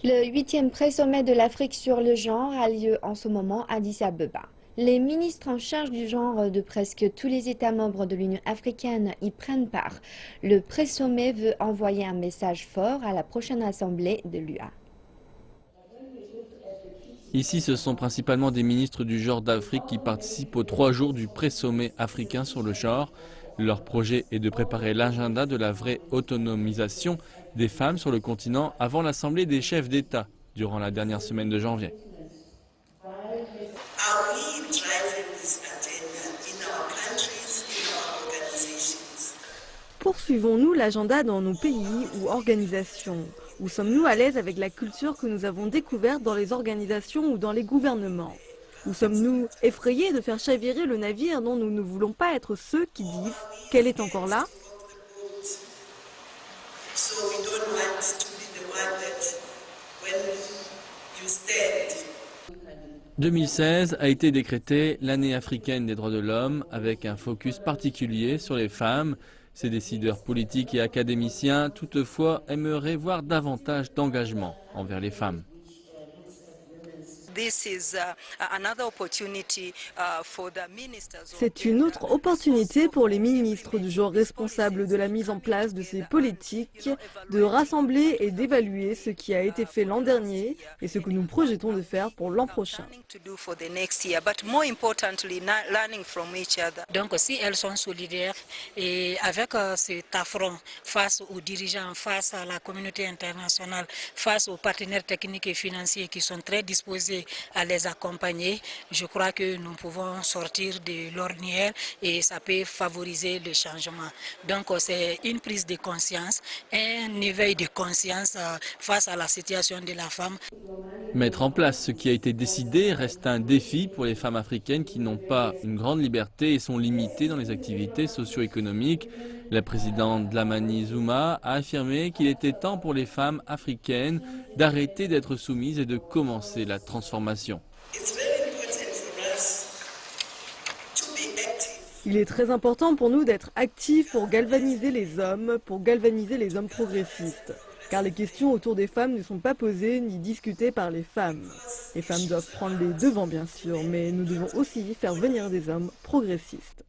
Le 8e pré-sommet de l'Afrique sur le genre a lieu en ce moment à Addis Abeba. Les ministres en charge du genre de presque tous les États membres de l'Union africaine y prennent part. Le pré-sommet veut envoyer un message fort à la prochaine assemblée de l'UA. Ici, ce sont principalement des ministres du genre d'Afrique qui participent aux 3 jours du pré-sommet africain sur le genre. Leur projet est de préparer l'agenda de la vraie autonomisation des femmes sur le continent avant l'Assemblée des chefs d'État durant la dernière semaine de janvier. Are we driving this agenda in our countries, in our organizations? Poursuivons-nous l'agenda dans nos pays ou organisations? Ou sommes-nous à l'aise avec la culture que nous avons découverte dans les organisations ou dans les gouvernements? Ou sommes-nous effrayés de faire chavirer le navire dont nous ne voulons pas être ceux qui disent qu'elle est encore là? So we don't want to be the one that when you stand. 2016 a été décrétée l'année africaine des droits de l'homme avec un focus particulier sur les femmes. Ces décideurs politiques et académiciens, toutefois, aimeraient voir davantage d'engagement envers les femmes. C'est une autre opportunité pour les ministres du genre responsables de la mise en place de ces politiques de rassembler et d'évaluer ce qui a été fait l'an dernier et ce que nous projetons de faire pour l'an prochain. Donc si elles sont solidaires et avec cet affront face aux dirigeants, face à la communauté internationale, face aux partenaires techniques et financiers qui sont très disposés à les accompagner, je crois que nous pouvons sortir de l'ornière et ça peut favoriser le changement. Donc c'est une prise de conscience, un éveil de conscience face à la situation de la femme. Mettre en place ce qui a été décidé reste un défi pour les femmes africaines qui n'ont pas une grande liberté et sont limitées dans les activités socio-économiques. La présidente Dlamini Zuma a affirmé qu'il était temps pour les femmes africaines d'arrêter d'être soumises et de commencer la transformation. Il est très important pour nous d'être actifs pour galvaniser les hommes progressistes. Car les questions autour des femmes ne sont pas posées ni discutées par les femmes. Les femmes doivent prendre les devants bien sûr, mais nous devons aussi faire venir des hommes progressistes.